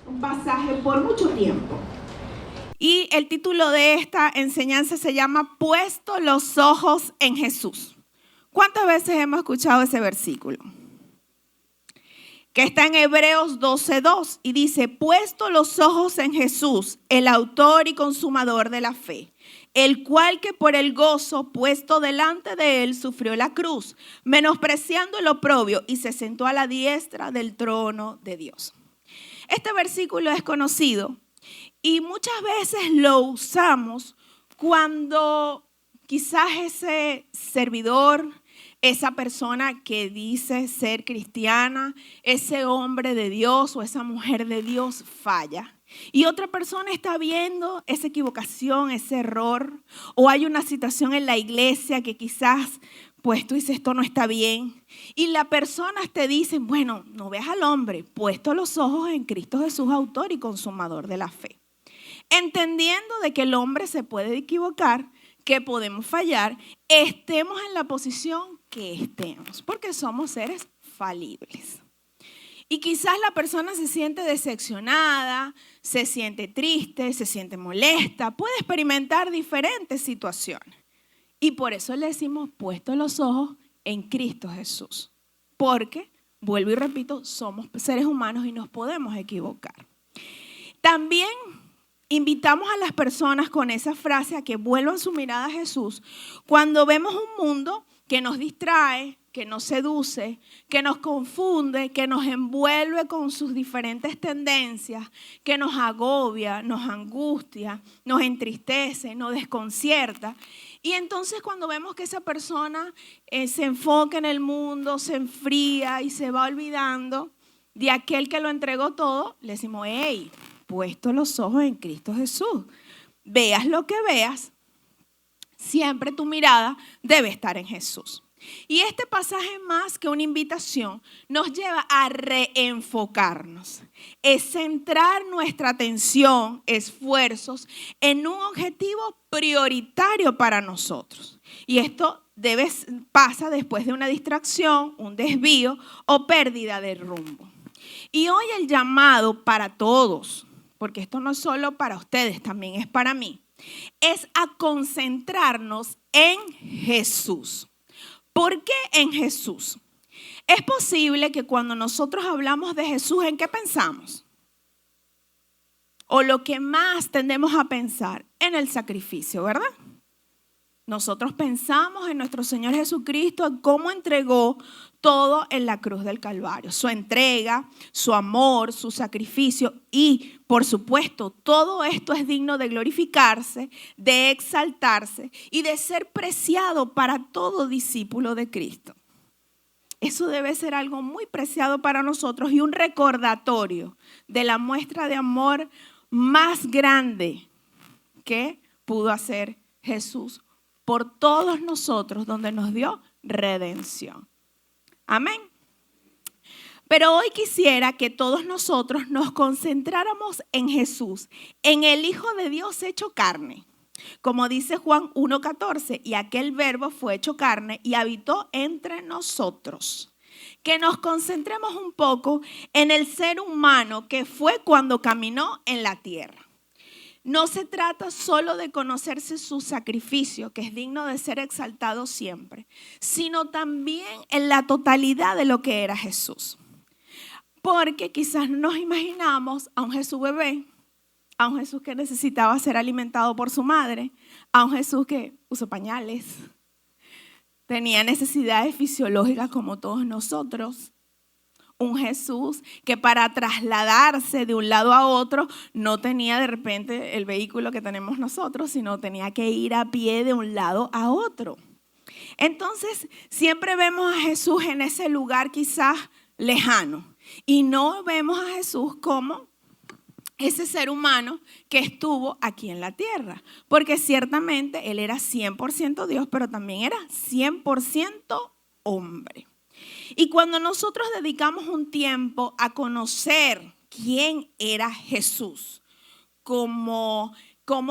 un pasaje por mucho tiempo. Y el título de esta enseñanza se llama Puesto los ojos en Jesús. ¿Cuántas veces hemos escuchado ese versículo? Que está en Hebreos 12:2 y dice, puesto los ojos en Jesús, el autor y consumador de la fe, el cual que por el gozo puesto delante de él sufrió la cruz, menospreciando el oprobio y se sentó a la diestra del trono de Dios. Este versículo es conocido y muchas veces lo usamos cuando quizás ese servidor, esa persona que dice ser cristiana, ese hombre de Dios o esa mujer de Dios falla. Y otra persona está viendo esa equivocación, ese error, o hay una situación en la iglesia que quizás, pues tú dices, esto no está bien. Y las personas te dicen, bueno, no veas al hombre, puesto los ojos en Cristo Jesús, autor y consumador de la fe. Entendiendo de que el hombre se puede equivocar, que podemos fallar, estemos en la posición que estemos, porque somos seres falibles. Y quizás la persona se siente decepcionada, se siente triste, se siente molesta, puede experimentar diferentes situaciones. Y por eso le decimos, puesto los ojos en Cristo Jesús. Porque, vuelvo y repito, somos seres humanos y nos podemos equivocar. También invitamos a las personas con esa frase a que vuelvan su mirada a Jesús cuando vemos un mundo que nos distrae, que nos seduce, que nos confunde, que nos envuelve con sus diferentes tendencias, que nos agobia, nos angustia, nos entristece, nos desconcierta. Y entonces cuando vemos que esa persona se enfoca en el mundo, se enfría y se va olvidando de aquel que lo entregó todo, le decimos, hey, puesto los ojos en Cristo Jesús. Veas lo que veas, siempre tu mirada debe estar en Jesús. Y este pasaje, más que una invitación, nos lleva a reenfocarnos, es centrar nuestra atención, esfuerzos en un objetivo prioritario para nosotros. Y esto pasa después de una distracción, un desvío o pérdida de rumbo. Y hoy el llamado para todos, porque esto no es solo para ustedes, también es para mí, es a concentrarnos en Jesús. ¿Por qué en Jesús? Es posible que cuando nosotros hablamos de Jesús, ¿en qué pensamos? O lo que más tendemos a pensar, en el sacrificio, ¿verdad? Nosotros pensamos en nuestro Señor Jesucristo, en cómo entregó todo en la cruz del Calvario. Su entrega, su amor, su sacrificio y, por supuesto, todo esto es digno de glorificarse, de exaltarse y de ser preciado para todo discípulo de Cristo. Eso debe ser algo muy preciado para nosotros y un recordatorio de la muestra de amor más grande que pudo hacer Jesús por todos nosotros, donde nos dio redención. Amén. Pero hoy quisiera que todos nosotros nos concentráramos en Jesús, en el Hijo de Dios hecho carne. Como dice Juan 1:14, y aquel verbo fue hecho carne y habitó entre nosotros. Que nos concentremos un poco en el ser humano que fue cuando caminó en la tierra. No se trata solo de conocerse su sacrificio, que es digno de ser exaltado siempre, sino también en la totalidad de lo que era Jesús. Porque quizás nos imaginamos a un Jesús bebé, a un Jesús que necesitaba ser alimentado por su madre, a un Jesús que usó pañales, tenía necesidades fisiológicas como todos nosotros. Un Jesús que para trasladarse de un lado a otro no tenía de repente el vehículo que tenemos nosotros, sino tenía que ir a pie de un lado a otro. Entonces, siempre vemos a Jesús en ese lugar quizás lejano y no vemos a Jesús como ese ser humano que estuvo aquí en la tierra. Porque ciertamente Él era 100% Dios, pero también era 100% hombre. Y cuando nosotros dedicamos un tiempo a conocer quién era Jesús, cómo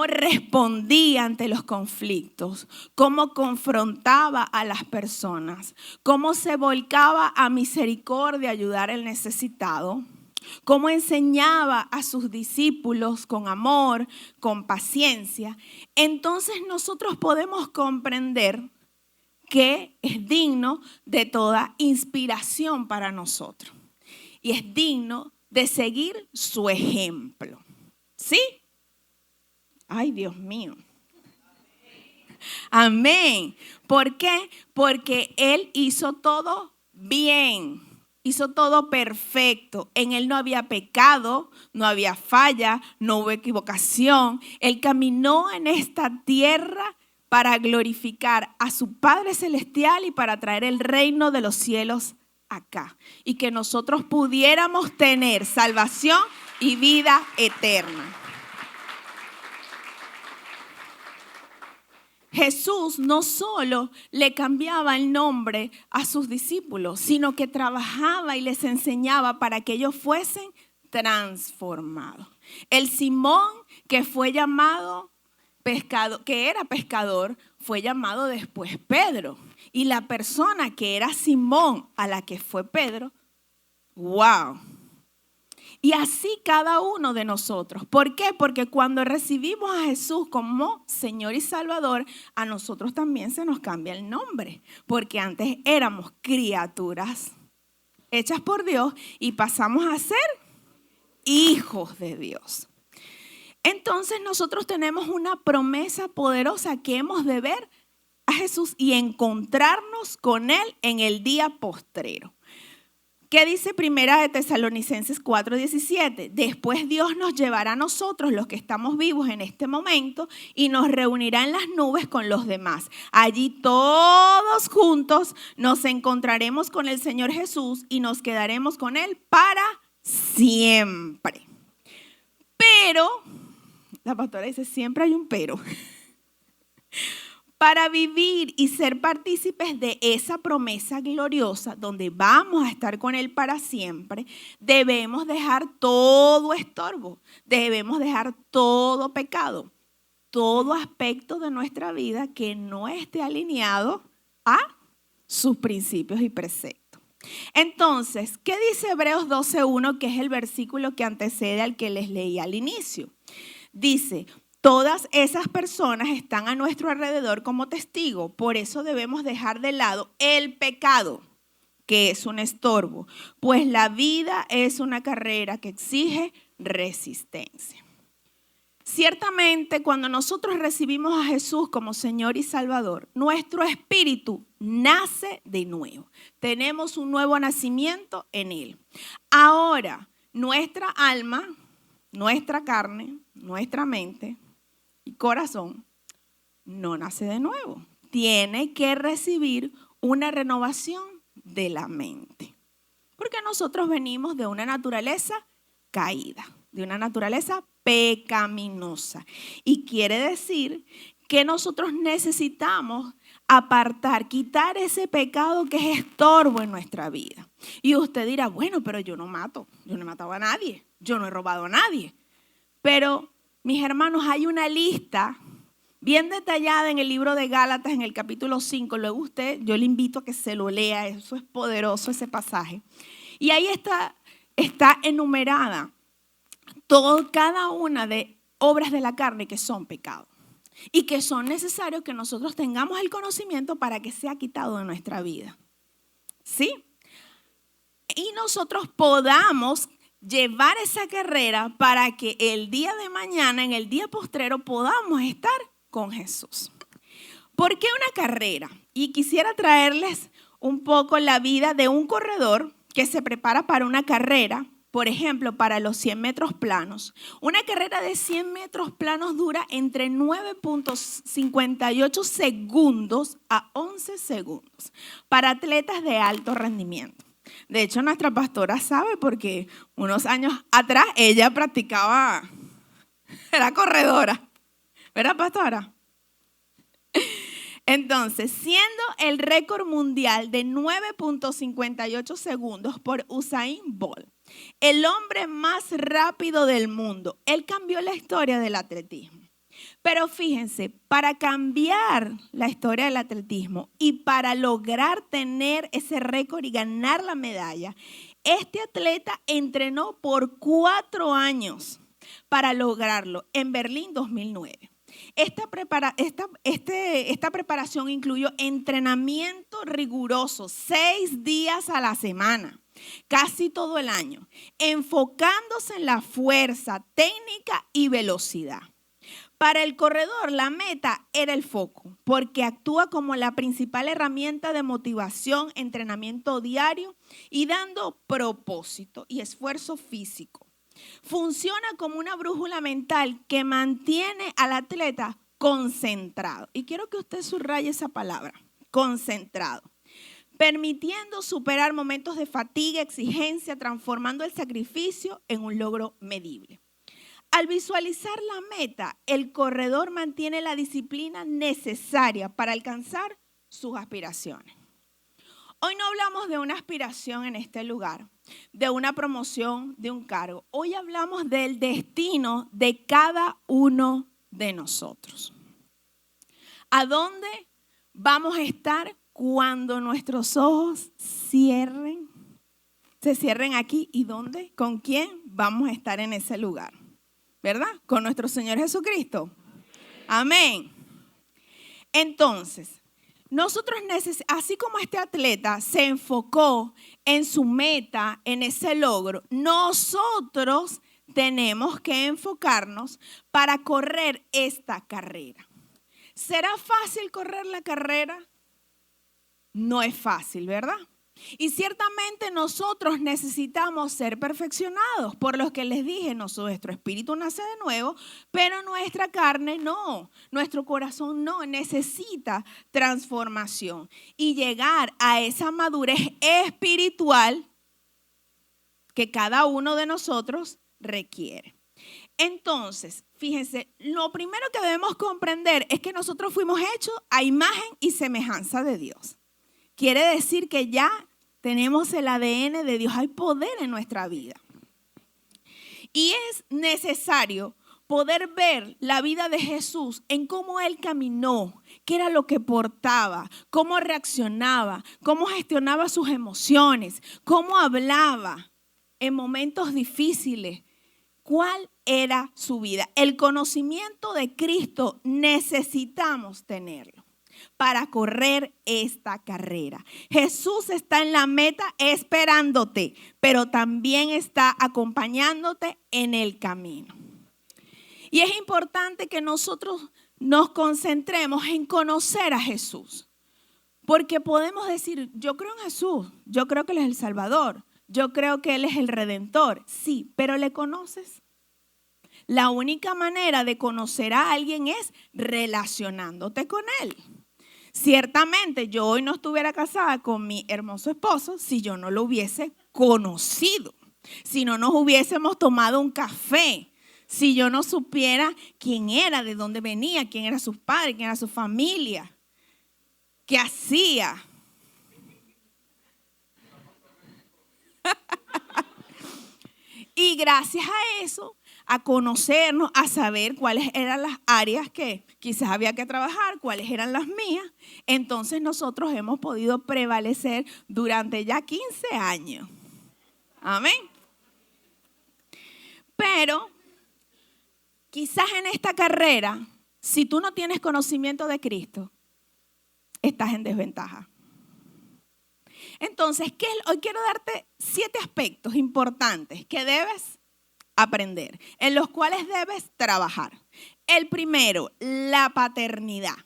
respondía ante los conflictos, cómo confrontaba a las personas, cómo se volcaba a misericordia, ayudar al necesitado, cómo enseñaba a sus discípulos con amor, con paciencia, entonces nosotros podemos comprender que es digno de toda inspiración para nosotros. Y es digno de seguir su ejemplo. ¿Sí? Ay, Dios mío. Amén. ¿Por qué? Porque Él hizo todo bien. Hizo todo perfecto. En Él no había pecado, no había falla, no hubo equivocación. Él caminó en esta tierra para glorificar a su Padre Celestial y para traer el reino de los cielos acá. Y que nosotros pudiéramos tener salvación y vida eterna. Jesús no solo le cambiaba el nombre a sus discípulos, sino que trabajaba y les enseñaba para que ellos fuesen transformados. El Simón que fue llamado que era pescador, fue llamado después Pedro. Y la persona que era Simón, a la que fue Pedro, ¡wow! Y así cada uno de nosotros. ¿Por qué? Porque cuando recibimos a Jesús como Señor y Salvador, a nosotros también se nos cambia el nombre. Porque antes éramos criaturas hechas por Dios y pasamos a ser hijos de Dios. Entonces nosotros tenemos una promesa poderosa que hemos de ver a Jesús y encontrarnos con Él en el día postrero. ¿Qué dice Primera de Tesalonicenses 4:17? Después Dios nos llevará a nosotros, los que estamos vivos en este momento, y nos reunirá en las nubes con los demás. Allí todos juntos nos encontraremos con el Señor Jesús y nos quedaremos con Él para siempre. Pero, la pastora dice, siempre hay un pero. Para vivir y ser partícipes de esa promesa gloriosa donde vamos a estar con Él para siempre, debemos dejar todo estorbo, debemos dejar todo pecado, todo aspecto de nuestra vida que no esté alineado a sus principios y preceptos. Entonces, ¿qué dice Hebreos 12:1, que es el versículo que antecede al que les leí al inicio? Dice: todas esas personas están a nuestro alrededor como testigos, por eso debemos dejar de lado el pecado, que es un estorbo, pues la vida es una carrera que exige resistencia. Ciertamente, cuando nosotros recibimos a Jesús como Señor y Salvador, nuestro espíritu nace de nuevo. Tenemos un nuevo nacimiento en Él. Ahora, nuestra alma, nuestra carne, nuestra mente y corazón no nace de nuevo. Tiene que recibir una renovación de la mente. Porque nosotros venimos de una naturaleza caída, de una naturaleza pecaminosa. Y quiere decir que nosotros necesitamos apartar, quitar ese pecado que es estorbo en nuestra vida. Y usted dirá, bueno, pero yo no mato, yo no he matado a nadie, yo no he robado a nadie. Pero, mis hermanos, hay una lista bien detallada en el libro de Gálatas, en el capítulo 5. Luego usted, yo le invito a que se lo lea, eso es poderoso ese pasaje. Y ahí está enumerada cada una de obras de la carne que son pecado y que son necesarios que nosotros tengamos el conocimiento para que sea quitado de nuestra vida. ¿Sí? Y nosotros podamos llevar esa carrera para que el día de mañana, en el día postrero, podamos estar con Jesús. ¿Por qué una carrera? Y quisiera traerles un poco la vida de un corredor que se prepara para una carrera. Por ejemplo, para los 100 metros planos. Una carrera de 100 metros planos dura entre 9.58 segundos a 11 segundos para atletas de alto rendimiento. De hecho, nuestra pastora sabe porque unos años atrás ella practicaba, era corredora. ¿Verdad, pastora? Entonces, siendo el récord mundial de 9.58 segundos por Usain Bolt, el hombre más rápido del mundo, él cambió la historia del atletismo. Pero fíjense, para cambiar la historia del atletismo y para lograr tener ese récord y ganar la medalla, Este atleta entrenó por 4 años para lograrlo en Berlín 2009. Esta preparación incluyó entrenamiento riguroso, 6 días a la semana, casi todo el año, enfocándose en la fuerza, técnica y velocidad. Para el corredor, la meta era el foco, porque actúa como la principal herramienta de motivación, entrenamiento diario y dando propósito y esfuerzo físico. Funciona como una brújula mental que mantiene al atleta concentrado. Y quiero que usted subraye esa palabra, concentrado. Permitiendo superar momentos de fatiga, exigencia, transformando el sacrificio en un logro medible. Al visualizar la meta, el corredor mantiene la disciplina necesaria para alcanzar sus aspiraciones. Hoy no hablamos de una aspiración en este lugar, de una promoción, de un cargo. Hoy hablamos del destino de cada uno de nosotros. ¿A dónde vamos a estar cuando nuestros ojos se cierren aquí? ¿Y dónde? ¿Con quién vamos a estar en ese lugar? ¿Verdad? Con nuestro Señor Jesucristo. Amén. Entonces, nosotros, así como este atleta se enfocó en su meta, en ese logro, nosotros tenemos que enfocarnos para correr esta carrera. ¿Será fácil correr la carrera? No es fácil, ¿verdad? Y ciertamente nosotros necesitamos ser perfeccionados, por lo que les dije, nuestro espíritu nace de nuevo, pero nuestra carne no, nuestro corazón no, necesita transformación y llegar a esa madurez espiritual que cada uno de nosotros requiere. Entonces, fíjense, lo primero que debemos comprender es que nosotros fuimos hechos a imagen y semejanza de Dios. Quiere decir que ya tenemos el ADN de Dios, hay poder en nuestra vida. Y es necesario poder ver la vida de Jesús en cómo Él caminó, qué era lo que portaba, cómo reaccionaba, cómo gestionaba sus emociones, cómo hablaba en momentos difíciles, cuál era su vida. El conocimiento de Cristo necesitamos tenerlo para correr esta carrera. Jesús está en la meta esperándote, pero también está acompañándote en el camino. Y es importante que nosotros nos concentremos en conocer a Jesús, porque podemos decir, yo creo en Jesús, yo creo que Él es el Salvador, yo creo que Él es el Redentor, sí, pero ¿le conoces? La única manera de conocer a alguien es relacionándote con Él. Ciertamente yo hoy no estuviera casada con mi hermoso esposo si yo no lo hubiese conocido, si no nos hubiésemos tomado un café, si yo no supiera quién era, de dónde venía, quién era sus padres, quién era su familia, qué hacía. Y gracias a eso, a conocernos, a saber cuáles eran las áreas que quizás había que trabajar, cuáles eran las mías, entonces nosotros hemos podido prevalecer durante ya 15 años. Amén. Pero quizás en esta carrera, si tú no tienes conocimiento de Cristo, estás en desventaja. Entonces, hoy quiero darte 7 aspectos importantes que debes aprender, en los cuales debes trabajar. El primero, la paternidad.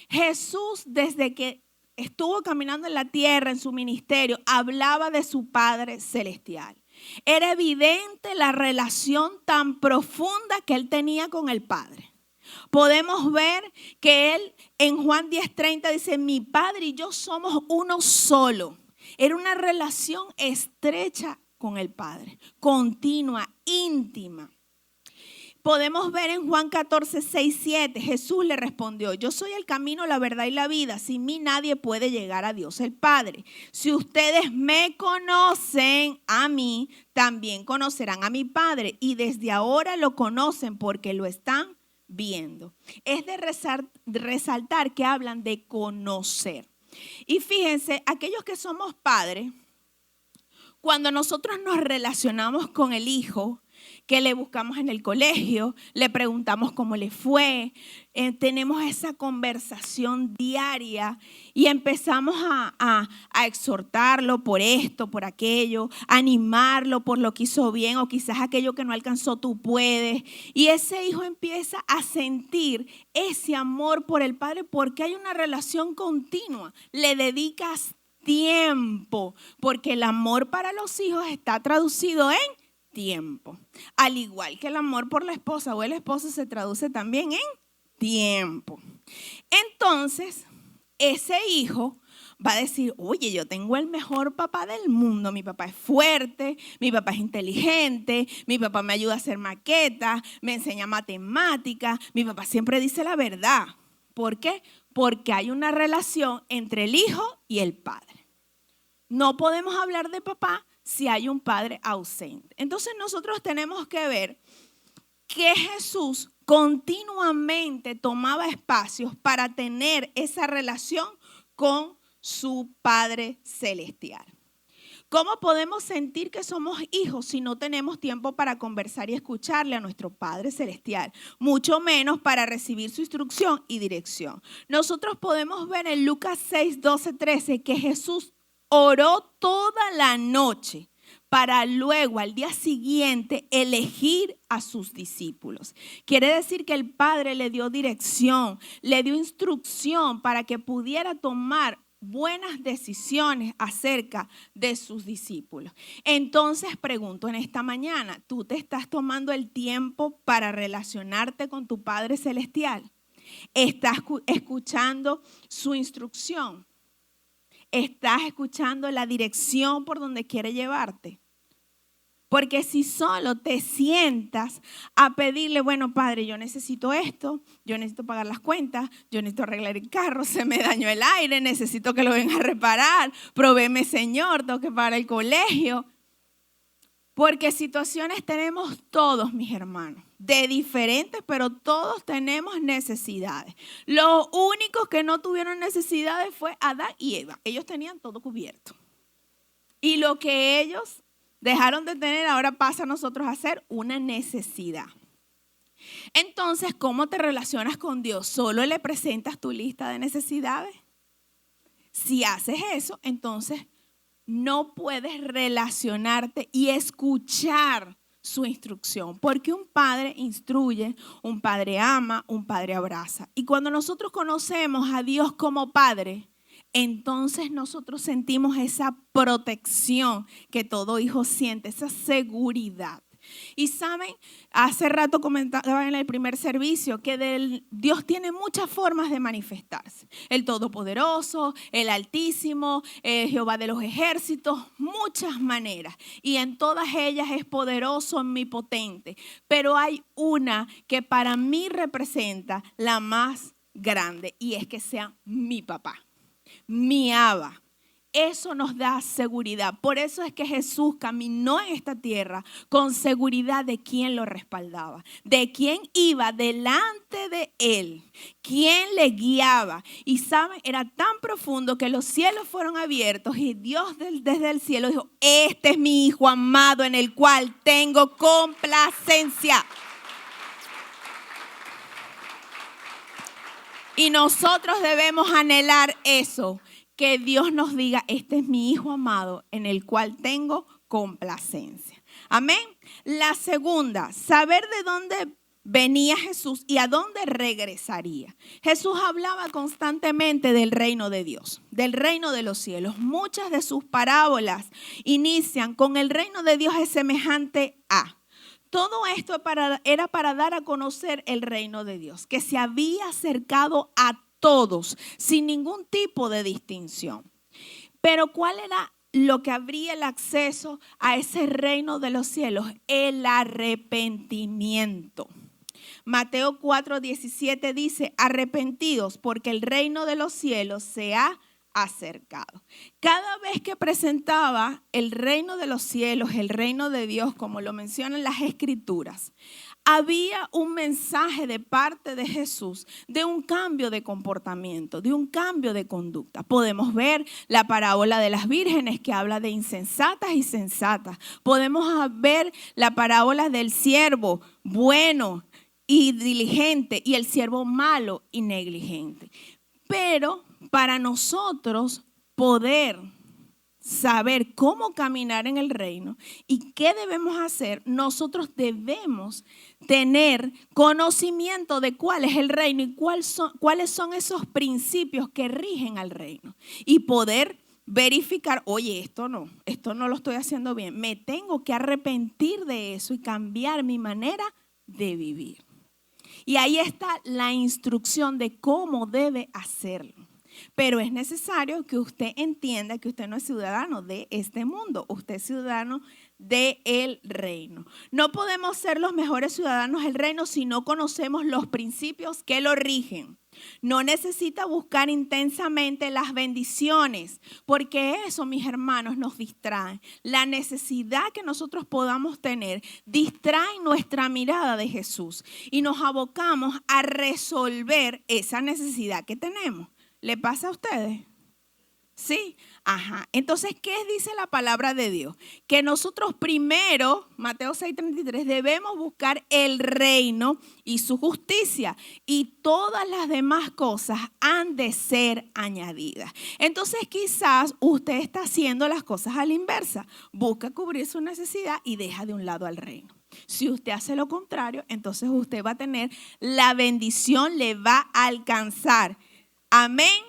Jesús, desde que estuvo caminando en la tierra, en su ministerio, hablaba de su Padre Celestial. Era evidente la relación tan profunda que él tenía con el Padre. Podemos ver que él en Juan 10:30 dice, mi Padre y yo somos uno solo. Era una relación estrecha con el Padre, continua, íntima. Podemos ver en Juan 14:6-7, Jesús le respondió, yo soy el camino, la verdad y la vida. Sin mí nadie puede llegar a Dios el Padre. Si ustedes me conocen a mí, también conocerán a mi Padre. Y desde ahora lo conocen porque lo están viendo. Es de resaltar que hablan de conocer. Y fíjense, aquellos que somos padres, Cuando nosotros nos relacionamos con el hijo, que le buscamos en el colegio, le preguntamos cómo le fue, tenemos esa conversación diaria y empezamos a exhortarlo por esto, por aquello, animarlo por lo que hizo bien o quizás aquello que no alcanzó tú puedes. Y ese hijo empieza a sentir ese amor por el padre porque hay una relación continua, le dedicas tiempo, porque el amor para los hijos está traducido en tiempo. Al igual que el amor por la esposa o el esposo se traduce también en tiempo. Entonces, ese hijo va a decir, oye, yo tengo el mejor papá del mundo, mi papá es fuerte, mi papá es inteligente, mi papá me ayuda a hacer maquetas, me enseña matemáticas, mi papá siempre dice la verdad. ¿Por qué? Porque hay una relación entre el hijo y el padre. No podemos hablar de papá si hay un padre ausente. Entonces nosotros tenemos que ver que Jesús continuamente tomaba espacios para tener esa relación con su Padre Celestial. ¿Cómo podemos sentir que somos hijos si no tenemos tiempo para conversar y escucharle a nuestro Padre Celestial? Mucho menos para recibir su instrucción y dirección. Nosotros podemos ver en Lucas 6, 12, 13 que Jesús oró toda la noche para luego al día siguiente elegir a sus discípulos. Quiere decir que el Padre le dio dirección, le dio instrucción para que pudiera tomar buenas decisiones acerca de sus discípulos. Entonces pregunto en esta mañana, ¿tú te estás tomando el tiempo para relacionarte con tu Padre Celestial? ¿Estás escuchando su instrucción? ¿Estás escuchando la dirección por donde quiere llevarte? Porque si solo te sientas a pedirle, bueno, Padre, yo necesito esto, yo necesito pagar las cuentas, yo necesito arreglar el carro, se me dañó el aire, necesito que lo venga a reparar, provéeme, Señor, tengo que pagar el colegio. Porque situaciones tenemos todos, mis hermanos, de diferentes, pero todos tenemos necesidades. Los únicos que no tuvieron necesidades fue Adán y Eva. Ellos tenían todo cubierto. Y lo que ellos dejaron de tener ahora pasa a nosotros a ser una necesidad. Entonces, ¿cómo te relacionas con Dios? ¿Solo le presentas tu lista de necesidades? Si haces eso, entonces no puedes relacionarte y escuchar su instrucción, porque un padre instruye, un padre ama, un padre abraza. Y cuando nosotros conocemos a Dios como Padre, entonces nosotros sentimos esa protección que todo hijo siente, esa seguridad. Y saben, hace rato comentaba en el primer servicio que Dios tiene muchas formas de manifestarse. El Todopoderoso, el Altísimo, Jehová de los ejércitos, muchas maneras. Y en todas ellas es poderoso, omnipotente. Pero hay una que para mí representa la más grande y es que sea mi papá, mi Abba. Eso nos da seguridad. Por eso es que Jesús caminó en esta tierra con seguridad de quién lo respaldaba, de quién iba delante de él, quién le guiaba. Y saben, era tan profundo que los cielos fueron abiertos y Dios desde el cielo dijo, este es mi Hijo amado en el cual tengo complacencia. Y nosotros debemos anhelar eso. Que Dios nos diga, este es mi Hijo amado en el cual tengo complacencia. Amén. La segunda, saber de dónde venía Jesús y a dónde regresaría. Jesús hablaba constantemente del reino de Dios, del reino de los cielos. Muchas de sus parábolas inician con el reino de Dios es semejante a. Todo esto era para dar a conocer el reino de Dios, que se había acercado a todos, sin ningún tipo de distinción. Pero ¿cuál era lo que abría el acceso a ese reino de los cielos? El arrepentimiento. Mateo 4:17 dice, arrepentidos porque el reino de los cielos se ha acercado. Cada vez que presentaba el reino de los cielos, el reino de Dios, como lo mencionan las Escrituras, había un mensaje de parte de Jesús de un cambio de comportamiento, de un cambio de conducta. Podemos ver la parábola de las vírgenes que habla de insensatas y sensatas. Podemos ver la parábola del siervo bueno y diligente y el siervo malo y negligente. Pero para nosotros poder saber cómo caminar en el reino y qué debemos hacer, nosotros debemos tener conocimiento de cuál es el reino y cuáles son esos principios que rigen al reino y poder verificar, oye, esto no lo estoy haciendo bien, me tengo que arrepentir de eso y cambiar mi manera de vivir. Y ahí está la instrucción de cómo debe hacerlo. Pero es necesario que usted entienda que usted no es ciudadano de este mundo, usted es ciudadano del reino. No podemos ser los mejores ciudadanos del reino si no conocemos los principios que lo rigen. No necesita buscar intensamente las bendiciones, porque eso, mis hermanos, nos distrae. La necesidad que nosotros podamos tener distrae nuestra mirada de Jesús y nos abocamos a resolver esa necesidad que tenemos. ¿Le pasa a ustedes? Sí, ajá. Entonces, ¿qué dice la palabra de Dios? Que nosotros primero, Mateo 6:33, debemos buscar el reino y su justicia y todas las demás cosas han de ser añadidas. Entonces, quizás usted está haciendo las cosas a la inversa. Busca cubrir su necesidad y deja de un lado al reino. Si usted hace lo contrario, entonces usted va a tener la bendición, le va a alcanzar. Amén.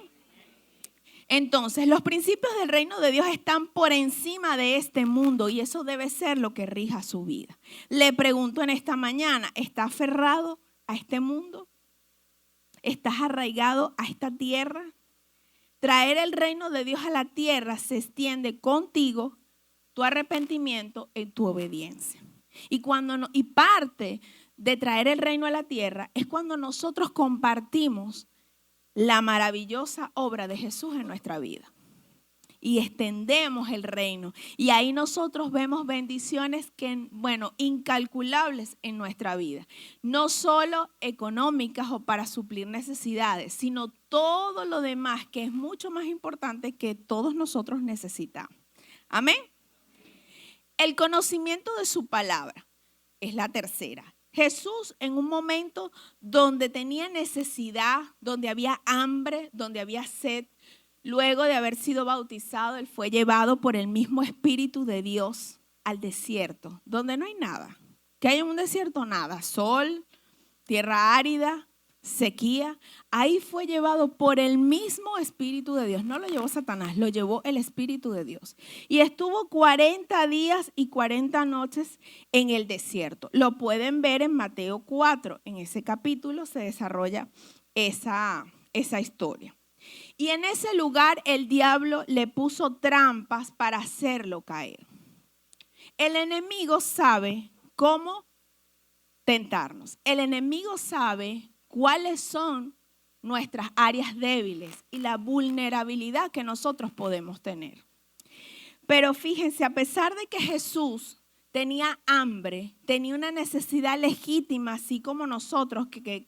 Entonces, los principios del reino de Dios están por encima de este mundo y eso debe ser lo que rija su vida. Le pregunto en esta mañana, ¿estás aferrado a este mundo? ¿Estás arraigado a esta tierra? Traer el reino de Dios a la tierra se extiende contigo, tu arrepentimiento y tu obediencia. Y parte de traer el reino a la tierra es cuando nosotros compartimos la maravillosa obra de Jesús en nuestra vida y extendemos el reino y ahí nosotros vemos bendiciones incalculables en nuestra vida, no solo económicas o para suplir necesidades, sino todo lo demás que es mucho más importante que todos nosotros necesitamos. Amén. El conocimiento de su palabra es la tercera. Jesús, en un momento donde tenía necesidad, donde había hambre, donde había sed, luego de haber sido bautizado, él fue llevado por el mismo Espíritu de Dios al desierto, donde no hay nada. ¿Qué hay en un desierto? Nada. Sol, tierra árida, sequía. Ahí fue llevado por el mismo Espíritu de Dios. No lo llevó Satanás, lo llevó el Espíritu de Dios. Y estuvo 40 días y 40 noches en el desierto. Lo pueden ver en Mateo 4. En ese capítulo se desarrolla esa historia. Y en ese lugar el diablo le puso trampas para hacerlo caer. El enemigo sabe cómo tentarnos. El enemigo sabe cuáles son nuestras áreas débiles y la vulnerabilidad que nosotros podemos tener. Pero fíjense, a pesar de que Jesús tenía hambre, tenía una necesidad legítima, así como nosotros que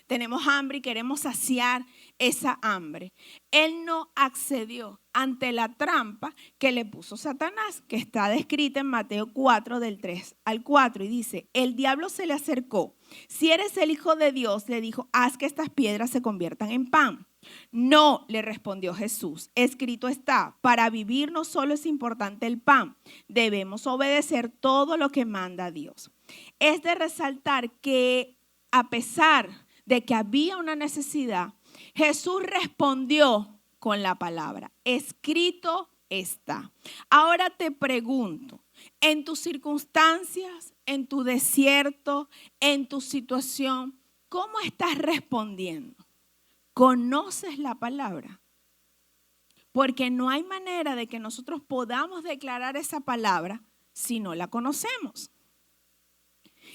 tenemos hambre y queremos saciar esa hambre, él no accedió ante la trampa que le puso Satanás, que está descrita en Mateo 4, del 3 al 4, y dice, el diablo se le acercó. Si eres el Hijo de Dios, le dijo, haz que estas piedras se conviertan en pan. No, le respondió Jesús, escrito está, para vivir no solo es importante el pan, debemos obedecer todo lo que manda Dios. Es de resaltar que a pesar de que había una necesidad, Jesús respondió con la palabra, escrito está. Ahora te pregunto, en tus circunstancias, en tu desierto, en tu situación, ¿cómo estás respondiendo? ¿Conoces la palabra? Porque no hay manera de que nosotros podamos declarar esa palabra si no la conocemos.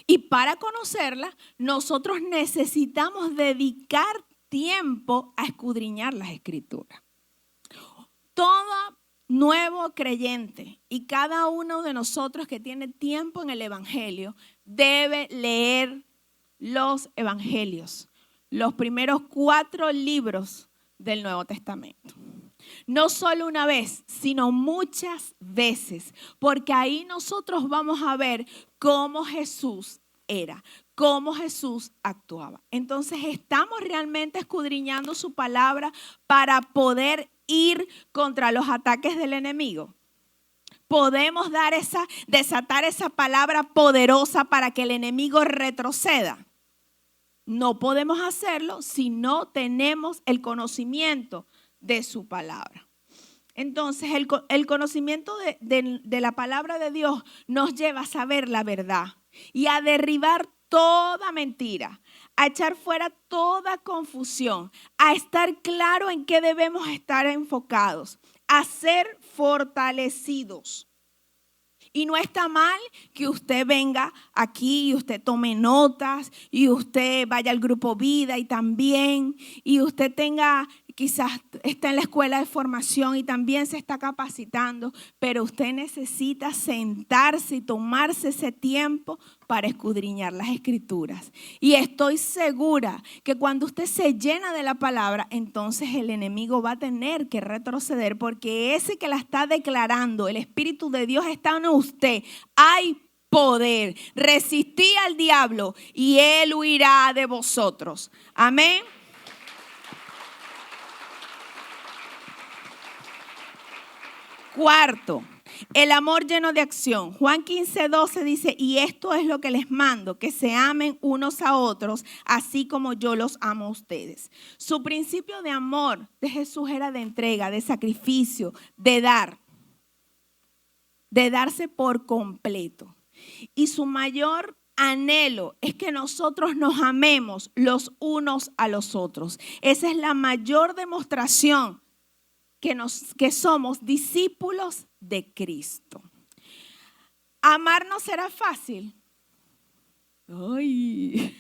Y para conocerla, nosotros necesitamos dedicar tiempo a escudriñar las Escrituras. Todo nuevo creyente y cada uno de nosotros que tiene tiempo en el Evangelio debe leer los Evangelios, los primeros 4 libros del Nuevo Testamento. No solo una vez, sino muchas veces, porque ahí nosotros vamos a ver cómo Jesús era, cómo Jesús actuaba. Entonces, ¿estamos realmente escudriñando su palabra para poder ir contra los ataques del enemigo? ¿Podemos desatar esa palabra poderosa para que el enemigo retroceda? No podemos hacerlo si no tenemos el conocimiento de su palabra. Entonces, el conocimiento de la palabra de Dios nos lleva a saber la verdad y a derribar toda mentira, a echar fuera toda confusión, a estar claro en qué debemos estar enfocados, a ser fortalecidos. Y no está mal que usted venga aquí y usted tome notas y usted vaya al grupo Vida y usted tenga, quizás está en la escuela de formación y también se está capacitando, pero usted necesita sentarse y tomarse ese tiempo para escudriñar las Escrituras. Y estoy segura que cuando usted se llena de la palabra, entonces el enemigo va a tener que retroceder, porque ese que la está declarando, el Espíritu de Dios está en usted. Hay poder. Resistí al diablo y él huirá de vosotros. Amén. Cuarto, el amor lleno de acción. Juan 15:12 dice, y esto es lo que les mando, que se amen unos a otros, así como yo los amo a ustedes. Su principio de amor de Jesús era de entrega, de sacrificio, de darse por completo. Y su mayor anhelo es que nosotros nos amemos los unos a los otros. Esa es la mayor demostración que somos discípulos de Cristo. ¿Amarnos será fácil? Ay,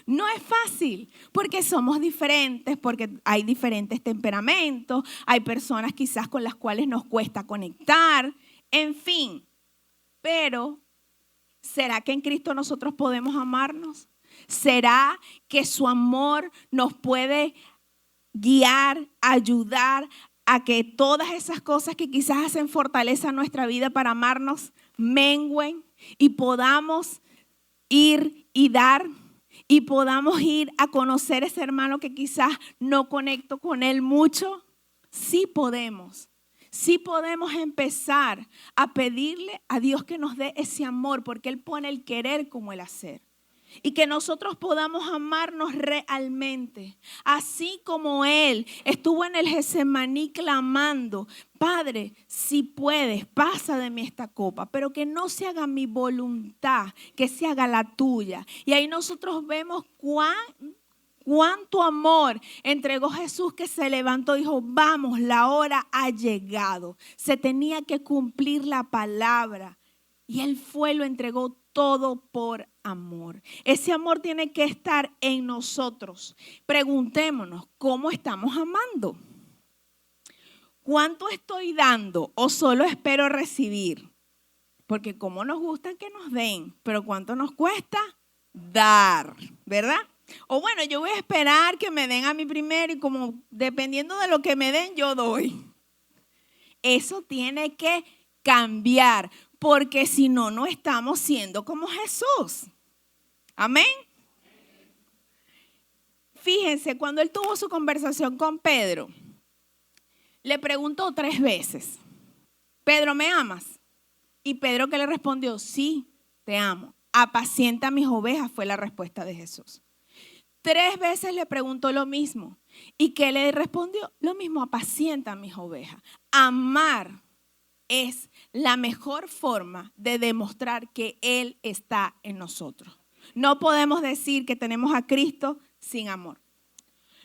no es fácil, porque somos diferentes, porque hay diferentes temperamentos, hay personas quizás con las cuales nos cuesta conectar, en fin. Pero, ¿será que en Cristo nosotros podemos amarnos? ¿Será que su amor nos puede guiar, ayudar a que todas esas cosas que quizás hacen fortaleza a nuestra vida para amarnos mengüen y podamos ir y dar y podamos ir a conocer ese hermano que quizás no conecto con él mucho? Sí podemos empezar a pedirle a Dios que nos dé ese amor, porque Él pone el querer como el hacer. Y que nosotros podamos amarnos realmente, así como Él estuvo en el Getsemaní clamando, Padre, si puedes, pasa de mí esta copa, pero que no se haga mi voluntad, que se haga la tuya. Y ahí nosotros vemos cuánto amor entregó Jesús, que se levantó y dijo, vamos, la hora ha llegado. Se tenía que cumplir la palabra. Y Él lo entregó todo por amor. Ese amor tiene que estar en nosotros. Preguntémonos, ¿cómo estamos amando? ¿Cuánto estoy dando o solo espero recibir? Porque como nos gusta que nos den, pero ¿cuánto nos cuesta dar? ¿Verdad? O bueno, yo voy a esperar que me den a mí primero y como dependiendo de lo que me den, yo doy. Eso tiene que cambiar, porque si no, no estamos siendo como Jesús. Amén. Fíjense, cuando él tuvo su conversación con Pedro, le preguntó 3 veces, Pedro, ¿me amas? Y Pedro, que le respondió, sí, te amo. Apacienta mis ovejas, fue la respuesta de Jesús. 3 veces le preguntó lo mismo. ¿Y qué le respondió? Lo mismo, apacienta mis ovejas. Amar es la mejor forma de demostrar que Él está en nosotros. No podemos decir que tenemos a Cristo sin amor.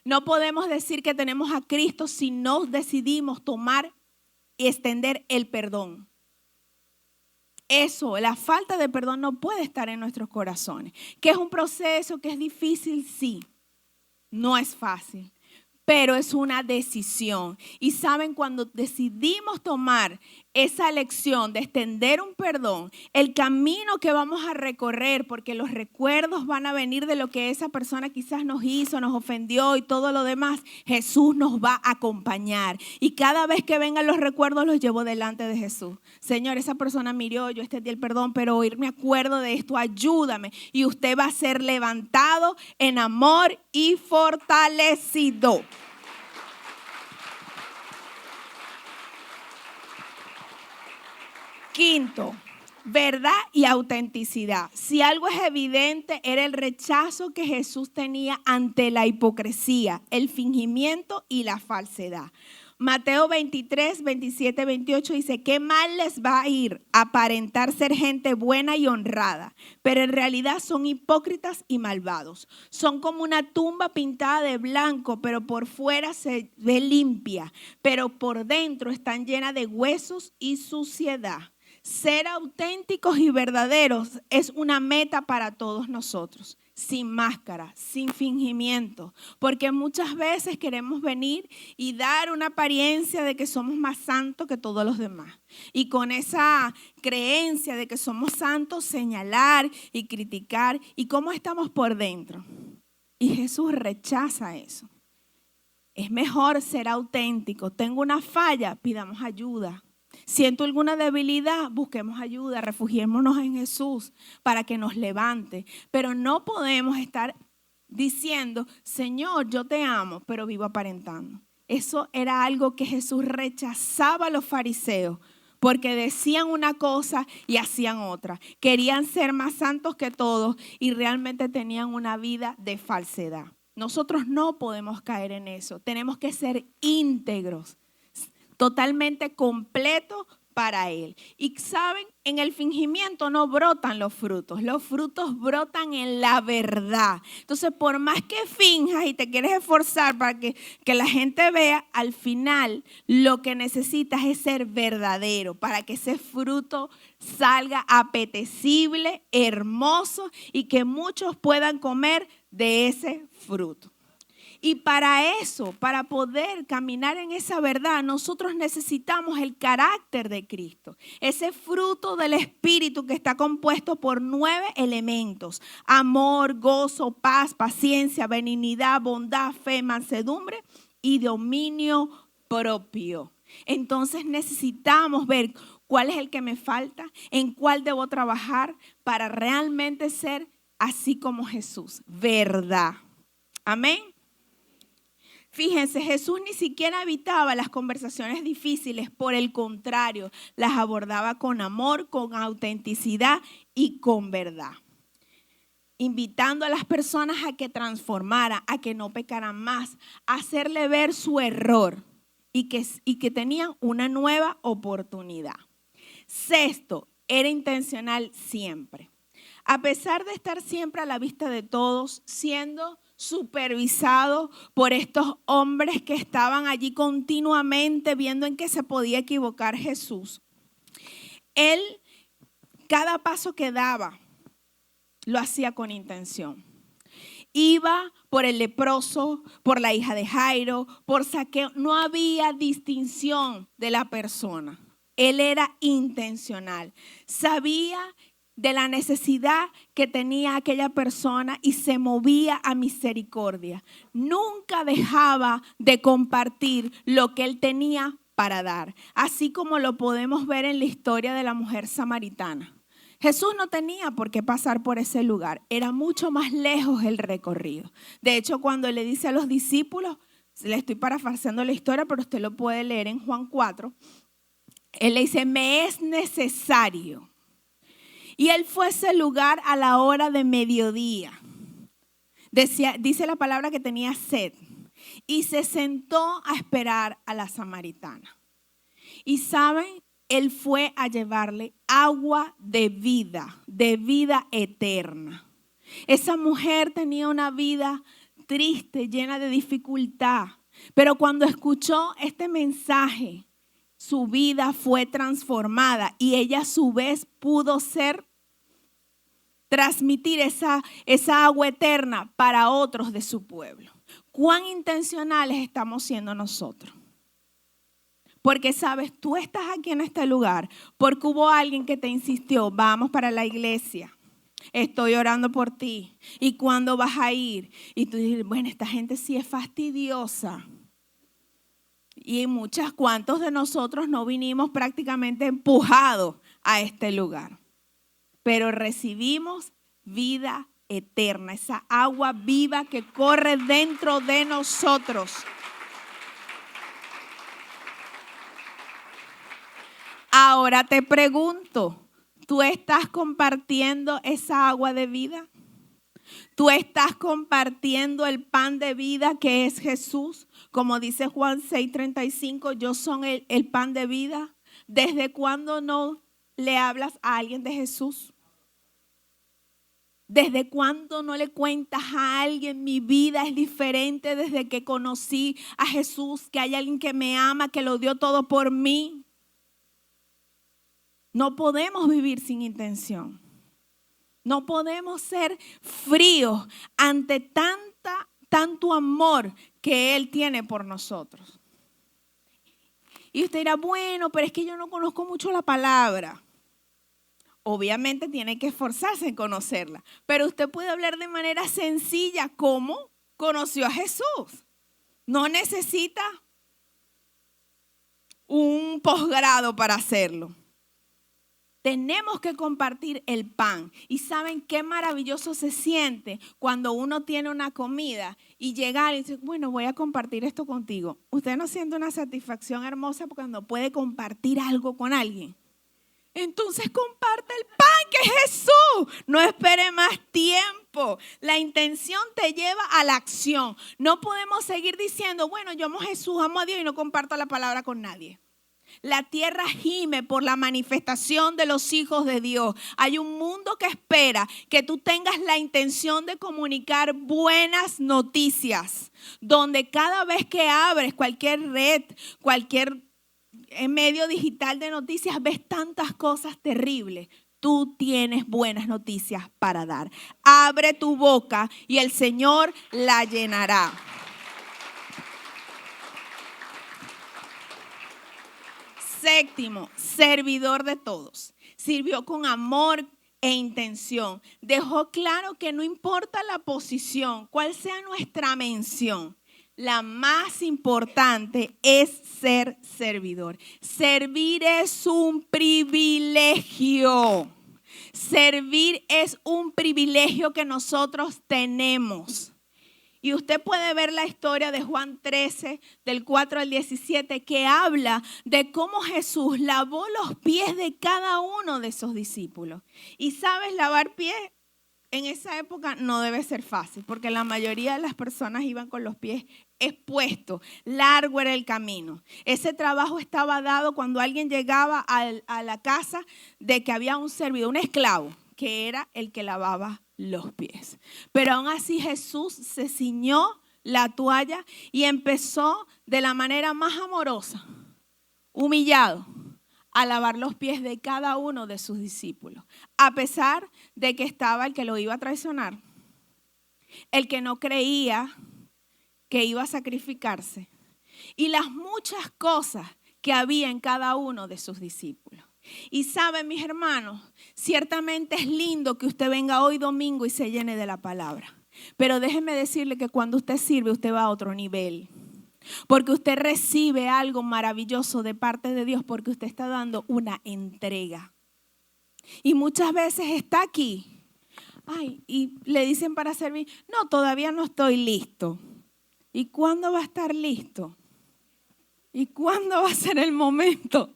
No podemos decir que tenemos a Cristo si no decidimos tomar y extender el perdón. Eso, la falta de perdón no puede estar en nuestros corazones. Que es un proceso, que es difícil, sí. No es fácil. pero es una decisión. Y saben, cuando decidimos tomar esa elección de extender un perdón, el camino que vamos a recorrer, porque los recuerdos van a venir de lo que esa persona quizás nos hizo, nos ofendió y todo lo demás, Jesús nos va a acompañar. Y cada vez que vengan los recuerdos, los llevo delante de Jesús. Señor, esa persona me hirió, yo extendí el perdón, pero hoy me acuerdo de esto, ayúdame. Y usted va a ser levantado en amor y fortalecido. Quinto, verdad y autenticidad. Si algo es evidente, era el rechazo que Jesús tenía ante la hipocresía, el fingimiento y la falsedad. Mateo 23, 27, 28 dice: ¿qué mal les va a ir aparentar ser gente buena y honrada? Pero en realidad son hipócritas y malvados. Son como una tumba pintada de blanco, pero por fuera se ve limpia, pero por dentro están llenas de huesos y suciedad. Ser auténticos y verdaderos es una meta para todos nosotros, sin máscara, sin fingimiento, porque muchas veces queremos venir y dar una apariencia de que somos más santos que todos los demás. Y con esa creencia de que somos santos, señalar y criticar y cómo estamos por dentro. Y Jesús rechaza eso. Es mejor ser auténtico. Tengo una falla, pidamos ayuda. Siento alguna debilidad, busquemos ayuda, refugiémonos en Jesús para que nos levante. Pero no podemos estar diciendo: Señor, yo te amo, pero vivo aparentando. Eso era algo que Jesús rechazaba a los fariseos, porque decían una cosa y hacían otra. Querían ser más santos que todos y realmente tenían una vida de falsedad. Nosotros no podemos caer en eso. Tenemos que ser íntegros, totalmente completo para Él. Y saben, en el fingimiento no brotan los frutos brotan en la verdad. Entonces, por más que finjas y te quieres esforzar para que la gente vea, al final lo que necesitas es ser verdadero para que ese fruto salga apetecible, hermoso y que muchos puedan comer de ese fruto. Y para eso, para poder caminar en esa verdad, nosotros necesitamos el carácter de Cristo. Ese fruto del Espíritu que está compuesto por 9 elementos: amor, gozo, paz, paciencia, benignidad, bondad, fe, mansedumbre y dominio propio. Entonces necesitamos ver cuál es el que me falta, en cuál debo trabajar para realmente ser así como Jesús. Verdad. Amén. Fíjense, Jesús ni siquiera evitaba las conversaciones difíciles, por el contrario, las abordaba con amor, con autenticidad y con verdad. Invitando a las personas a que transformaran, a que no pecaran más, a hacerle ver su error y que tenían una nueva oportunidad. Sexto, era intencional siempre. A pesar de estar siempre a la vista de todos, siendo supervisado por estos hombres que estaban allí continuamente viendo en qué se podía equivocar Jesús, Él, cada paso que daba, lo hacía con intención. Iba por el leproso, por la hija de Jairo, por Zaqueo. No había distinción de la persona. Él era intencional. Sabía de la necesidad que tenía aquella persona y se movía a misericordia. Nunca dejaba de compartir lo que él tenía para dar, así como lo podemos ver en la historia de la mujer samaritana. Jesús no tenía por qué pasar por ese lugar, era mucho más lejos el recorrido. De hecho, cuando le dice a los discípulos, le estoy parafraseando la historia, pero usted lo puede leer en Juan 4, él le dice: me es necesario. Y él fue a ese lugar a la hora de mediodía. Dice la palabra que tenía sed. Y se sentó a esperar a la samaritana. Y saben, él fue a llevarle agua de vida eterna. Esa mujer tenía una vida triste, llena de dificultad. Pero cuando escuchó este mensaje, su vida fue transformada y ella a su vez pudo transmitir esa agua eterna para otros de su pueblo. cuán intencionales estamos siendo nosotros. Porque sabes, tú estás aquí en este lugar porque hubo alguien que te insistió, vamos para la iglesia, estoy orando por ti. ¿Y cuándo vas a ir? Y tú dices, bueno, esta gente sí es fastidiosa. Y cuantos de nosotros no vinimos prácticamente empujados a este lugar. Pero recibimos vida eterna, esa agua viva que corre dentro de nosotros. Ahora te pregunto, ¿tú estás compartiendo esa agua de vida? ¿Tú estás compartiendo el pan de vida que es Jesús? Como dice Juan 6:35, yo soy el pan de vida. ¿Desde cuándo no le hablas a alguien de Jesús? ¿Desde cuándo no le cuentas a alguien mi vida es diferente desde que conocí a Jesús? Que hay alguien que me ama, que lo dio todo por mí. No podemos vivir sin intención. No podemos ser fríos ante tanto amor que Él tiene por nosotros. Y usted dirá, bueno, pero es que yo no conozco mucho la palabra. Obviamente tiene que esforzarse en conocerla. Pero usted puede hablar de manera sencilla cómo conoció a Jesús. No necesita un posgrado para hacerlo. Tenemos que compartir el pan. ¿Y saben qué maravilloso se siente cuando uno tiene una comida y llega y dice, bueno, voy a compartir esto contigo? ¿Usted no siente una satisfacción hermosa cuando puede compartir algo con alguien? Entonces comparte el pan que es Jesús. No espere más tiempo. La intención te lleva a la acción. No podemos seguir diciendo, bueno, yo amo a Jesús, amo a Dios y no comparto la palabra con nadie. La tierra gime por la manifestación de los hijos de Dios. Hay un mundo que espera que tú tengas la intención de comunicar buenas noticias, donde cada vez que abres cualquier red, cualquier medio digital de noticias, ves tantas cosas terribles. Tú tienes buenas noticias para dar. Abre tu boca y el Señor la llenará. Séptimo, servidor de todos. Sirvió con amor e intención. Dejó claro que no importa la posición, cuál sea nuestra mención. La más importante es ser servidor. Servir es un privilegio. Servir es un privilegio que nosotros tenemos. Y usted puede ver la historia de Juan 13, del 4 al 17, que habla de cómo Jesús lavó los pies de cada uno de esos discípulos. Y sabes, lavar pies en esa época no debe ser fácil, porque la mayoría de las personas iban con los pies expuestos. Largo era el camino. Ese trabajo estaba dado cuando alguien llegaba a la casa de que había un servidor, un esclavo, que era el que lavaba los pies. Pero aún así Jesús se ciñó la toalla y empezó de la manera más amorosa, humillado, a lavar los pies de cada uno de sus discípulos, a pesar de que estaba el que lo iba a traicionar, el que no creía que iba a sacrificarse y las muchas cosas que había en cada uno de sus discípulos. Y saben, mis hermanos, ciertamente es lindo que usted venga hoy domingo y se llene de la palabra. Pero déjeme decirle que cuando usted sirve, usted va a otro nivel. Porque usted recibe algo maravilloso de parte de Dios, porque usted está dando una entrega. Y muchas veces está aquí, y le dicen para servir, no, todavía no estoy listo. ¿Y cuándo va a estar listo? ¿Y cuándo va a ser el momento?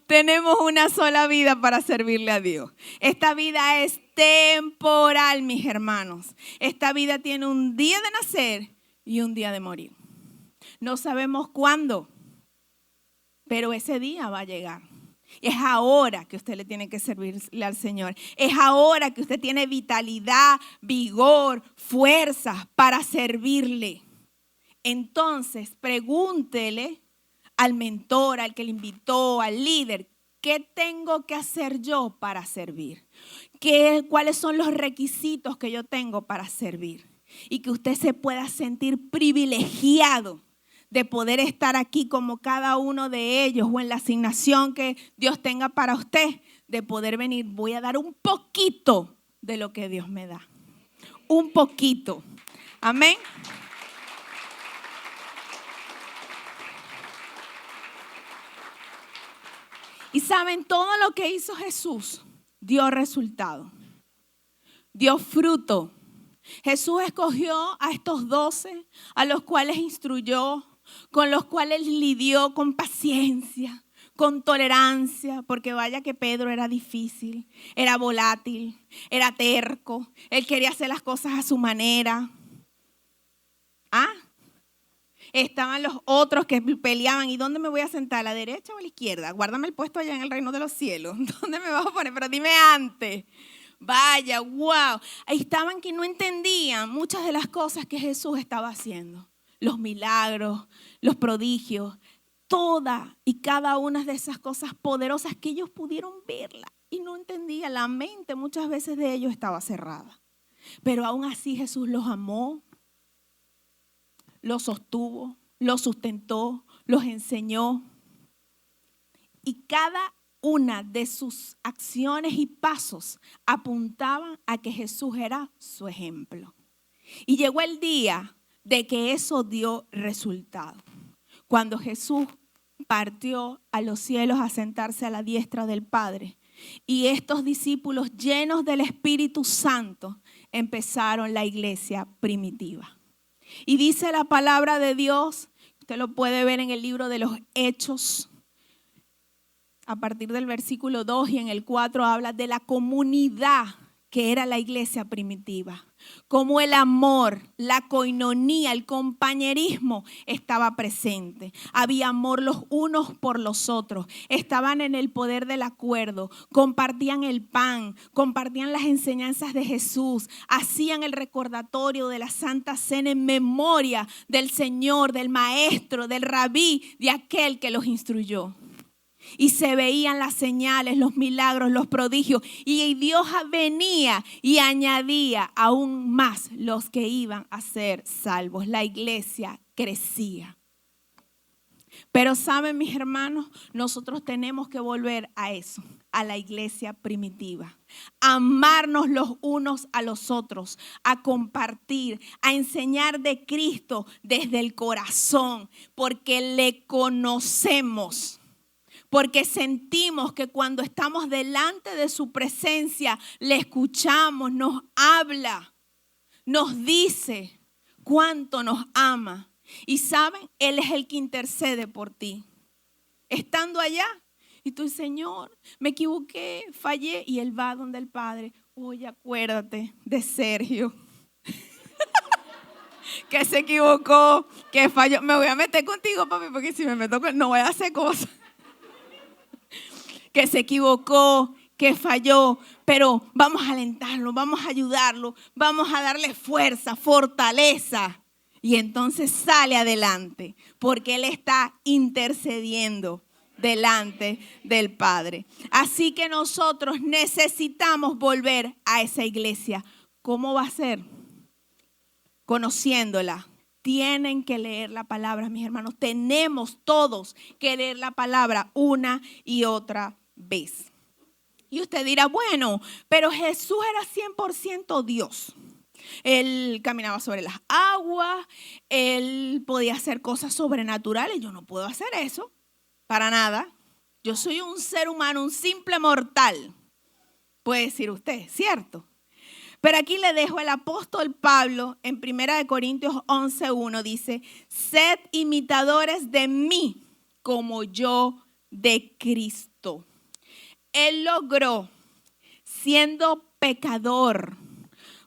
Tenemos una sola vida para servirle a Dios. Esta vida es temporal, mis hermanos. Esta vida tiene un día de nacer y un día de morir. No sabemos cuándo, pero ese día va a llegar. Es ahora que usted le tiene que servirle al Señor. Es ahora que usted tiene vitalidad, vigor, fuerza para servirle. Entonces, pregúntele al mentor, al que le invitó, al líder, ¿qué tengo que hacer yo para servir? ¿Cuáles son los requisitos que yo tengo para servir? y que usted se pueda sentir privilegiado de poder estar aquí como cada uno de ellos o en la asignación que Dios tenga para usted, de poder venir. Voy a dar un poquito de lo que Dios me da. Un poquito. Amén. Y saben, todo lo que hizo Jesús dio resultado, dio fruto. Jesús escogió a estos 12, a los cuales instruyó, con los cuales lidió con paciencia, con tolerancia, porque vaya que Pedro era difícil, era volátil, era terco, él quería hacer las cosas a su manera. Estaban los otros que peleaban. ¿Y dónde me voy a sentar? ¿A la derecha o a la izquierda? Guárdame el puesto allá en el reino de los cielos. ¿Dónde me vas a poner? Pero dime antes. Vaya, wow. Ahí estaban que no entendían muchas de las cosas que Jesús estaba haciendo. Los milagros, los prodigios, toda y cada una de esas cosas poderosas que ellos pudieron verla y no entendían. La mente muchas veces de ellos estaba cerrada. Pero aún así Jesús los amó, los sostuvo, los sustentó, los enseñó. Y cada una de sus acciones y pasos apuntaban a que Jesús era su ejemplo. Y llegó el día de que eso dio resultado. Cuando Jesús partió a los cielos a sentarse a la diestra del Padre, y estos discípulos llenos del Espíritu Santo empezaron la iglesia primitiva. Y dice la palabra de Dios, usted lo puede ver en el libro de los Hechos, a partir del versículo 2 y en el 4 habla de la comunidad que era la iglesia primitiva. Como el amor, la coinonía, el compañerismo estaba presente. Había amor los unos por los otros. Estaban en el poder del acuerdo. Compartían el pan, compartían las enseñanzas de Jesús. Hacían el recordatorio de la Santa Cena en memoria del Señor, del Maestro, del Rabí, de aquel que los instruyó. Y se veían las señales, los milagros, los prodigios. Y Dios venía y añadía aún más los que iban a ser salvos. La iglesia crecía. Pero saben, mis hermanos, nosotros tenemos que volver a eso, a la iglesia primitiva. A amarnos los unos a los otros, a compartir, a enseñar de Cristo desde el corazón, porque le conocemos. Porque sentimos que cuando estamos delante de su presencia, le escuchamos, nos habla, nos dice cuánto nos ama. Y saben, Él es el que intercede por ti. Estando allá, y tú, Señor, me equivoqué, fallé, y Él va donde el Padre. Oye, acuérdate de Sergio, que se equivocó, que falló. Me voy a meter contigo, papi, porque si me meto no voy a hacer cosas. Que se equivocó, que falló, pero vamos a alentarlo, vamos a ayudarlo, vamos a darle fuerza, fortaleza. Y entonces sale adelante, porque Él está intercediendo delante del Padre. Así que nosotros necesitamos volver a esa iglesia. ¿Cómo va a ser? Conociéndola. Tienen que leer la palabra, mis hermanos. Tenemos todos que leer la palabra una y otra vez. Y usted dirá, bueno, pero Jesús era 100% Dios. Él caminaba sobre las aguas, Él podía hacer cosas sobrenaturales. Yo no puedo hacer eso, para nada. Yo soy un ser humano, un simple mortal, puede decir usted, ¿cierto? Pero aquí le dejo el apóstol Pablo en 1 Corintios 11:1 dice, sed imitadores de mí como yo de Cristo. Él logró, siendo pecador,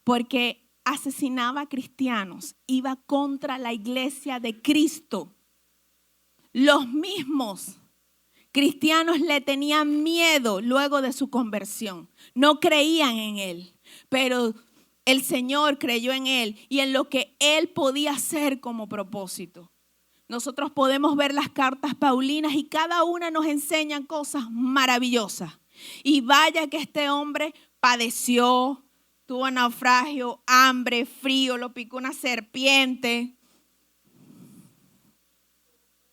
porque asesinaba a cristianos, iba contra la iglesia de Cristo. Los mismos cristianos le tenían miedo luego de su conversión, no creían en Él. Pero el Señor creyó en Él y en lo que Él podía hacer como propósito. Nosotros podemos ver las cartas paulinas y cada una nos enseña cosas maravillosas. Y vaya que este hombre padeció, tuvo naufragio, hambre, frío, lo picó una serpiente.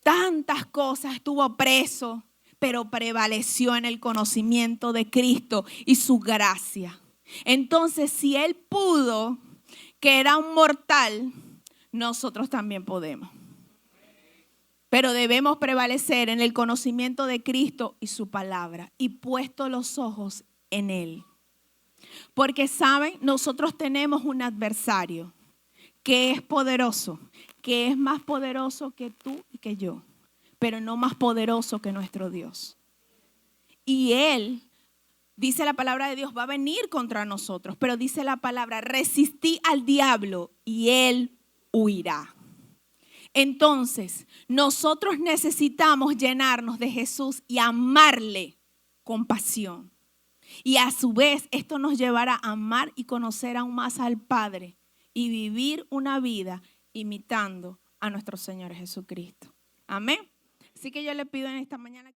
Tantas cosas, estuvo preso, pero prevaleció en el conocimiento de Cristo y su gracia. Entonces, si Él pudo, que era un mortal, nosotros también podemos. Pero debemos prevalecer en el conocimiento de Cristo y su palabra y puesto los ojos en Él. Porque, ¿saben? Nosotros tenemos un adversario que es poderoso, que es más poderoso que tú y que yo, pero no más poderoso que nuestro Dios. Y Él, dice la palabra de Dios, va a venir contra nosotros, pero dice la palabra, resistí al diablo y Él huirá. Entonces, nosotros necesitamos llenarnos de Jesús y amarle con pasión. Y a su vez, esto nos llevará a amar y conocer aún más al Padre y vivir una vida imitando a nuestro Señor Jesucristo. Amén. Así que yo le pido en esta mañana